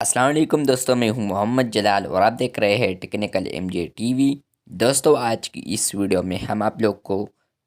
अस्सलाम वालेकुम दोस्तों, मैं हूं मोहम्मद जलाल और आप देख रहे हैं टेक्निकल एमजे टीवी। दोस्तों, आज की इस वीडियो में हम आप लोग को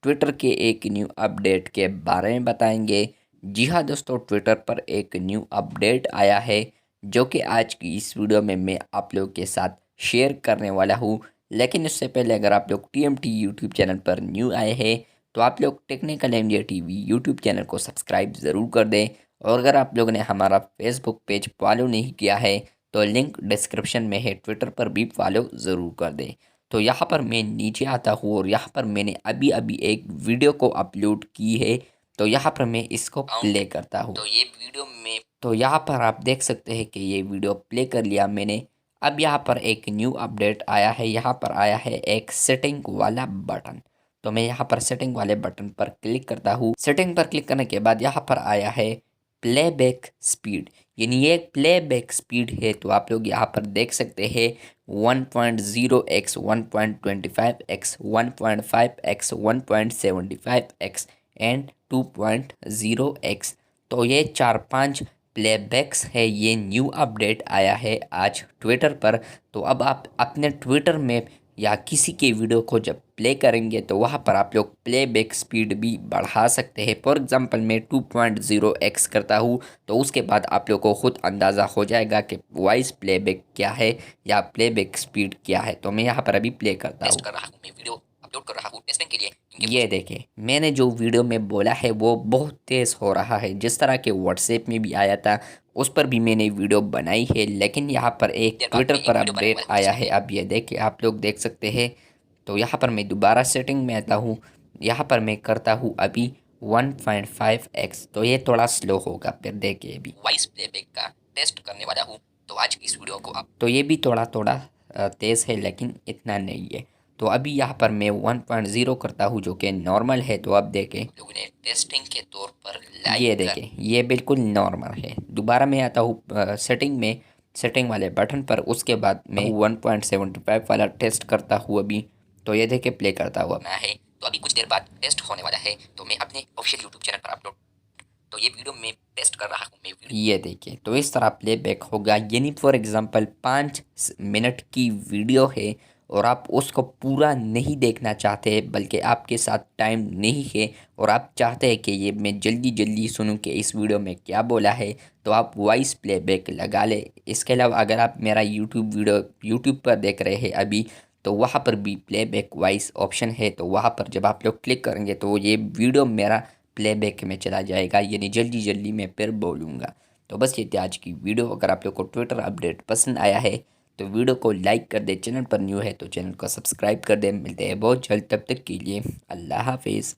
ट्विटर के एक न्यू अपडेट के बारे में बताएंगे। जी हाँ दोस्तों, ट्विटर पर एक न्यू अपडेट आया है जो कि आज की इस वीडियो में मैं आप लोग के साथ शेयर करने वाला हूँ। लेकिन उससे पहले अगर आप लोग टीएमटी यूट्यूब चैनल पर न्यू आए हैं तो आप लोग technical MJ TV YouTube channel को सब्सक्राइब ज़रूर कर दें। और अगर आप लोगों ने हमारा फेसबुक पेज फॉलो नहीं किया है तो लिंक डिस्क्रिप्शन में है, ट्विटर पर भी फॉलो ज़रूर कर दें। तो यहाँ पर मैं नीचे आता हूँ और यहाँ पर मैंने अभी अभी एक वीडियो को अपलोड की है। तो यहाँ पर मैं इसको प्ले करता हूँ। तो ये वीडियो में तो यहाँ पर आप देख सकते हैं कि ये वीडियो प्ले कर लिया मैंने। अब यहाँ पर एक न्यू अपडेट आया है। यहाँ पर आया है एक सेटिंग वाला बटन। तो मैं यहाँ पर सेटिंग वाले बटन पर क्लिक करता हूँ। सेटिंग पर क्लिक करने के बाद यहाँ पर आया है प्लेबैक स्पीड, यानी ये प्लेबैक स्पीड है। तो आप लोग यहाँ पर देख सकते हैं 1.0x, 1.25x, 1.5x, 1.75x and 2.0x। तो ये 4-5 प्लेबैक्स है। ये न्यू अपडेट आया है आज ट्विटर पर। तो अब आप अपने ट्विटर में या किसी के वीडियो को जब प्ले करेंगे तो वहाँ पर आप लोग प्लेबैक स्पीड भी बढ़ा सकते हैं। फॉर एग्जांपल मैं 2.0x करता हूँ तो उसके बाद आप लोग को खुद अंदाज़ा हो जाएगा कि वॉइस प्लेबैक क्या है या प्लेबैक स्पीड क्या है। तो मैं यहाँ पर अभी प्ले करता हूँ। कर रहा हूँ, मैं वीडियो अपलोड कर रहा हूँ टेस्टिंग के लिए। ये देखें, मैंने जो वीडियो में बोला है वो बहुत तेज़ हो रहा है, जिस तरह के व्हाट्सएप में भी आया था उस पर भी मैंने वीडियो बनाई है। लेकिन यहाँ पर एक ट्विटर पर अपडेट आया है। अब ये देखिए, आप लोग देख सकते हैं। तो यहाँ पर मैं दोबारा सेटिंग में आता हूँ। यहाँ पर मैं करता हूँ अभी 1.5x। तो ये थोड़ा स्लो होगा, फिर देखिए अभी वॉइस प्लेबैक का टेस्ट करने वाला हूँ। तो आज की इस वीडियो को आप तो ये भी थोड़ा थोड़ा तेज़ है लेकिन इतना नहीं है। तो अभी यहाँ पर मैं 1.0 करता हूँ जो कि नॉर्मल है। तो अब देखें, लोगों ने टेस्टिंग के तौर पर ये देखें, ये बिल्कुल नॉर्मल है। दोबारा मैं आता हूँ सेटिंग में, सेटिंग वाले बटन पर। उसके बाद मैं 1.75 वाला टेस्ट करता हूँ अभी। तो ये देखे प्ले करता हुआ मैं है। तो अभी कुछ देर बाद टेस्ट होने वाला है तो मैं अपने ऑफिशियल यूट्यूब चैनल पर अपलोड तो ये वीडियो में टेस्ट कर रहा हूँ मैं ये देखिए। तो इस तरह प्लेबैक होगा, यानी फॉर एग्जांपल 5 मिनट की वीडियो है और आप उसको पूरा नहीं देखना चाहते बल्कि आपके साथ टाइम नहीं है और आप चाहते हैं कि ये मैं जल्दी जल्दी सुनूं कि इस वीडियो में क्या बोला है, तो आप वॉइस प्लेबैक लगा ले। इसके अलावा अगर आप मेरा यूट्यूब पर देख रहे हैं अभी, तो वहाँ पर भी प्लेबैक वॉइस ऑप्शन है। तो वहाँ पर जब आप लोग क्लिक करेंगे तो ये वीडियो मेरा प्लेबैक में चला जाएगा, यानी जल्दी जल्दी मैं फिर बोलूँगा। तो बस ये थी आज की वीडियो। अगर आप लोग को ट्विटर अपडेट पसंद आया है तो वीडियो को लाइक कर दे, चैनल पर न्यू है तो चैनल को सब्सक्राइब कर दे। मिलते हैं बहुत जल्द, तब तक के लिए अल्लाह हाफिज़।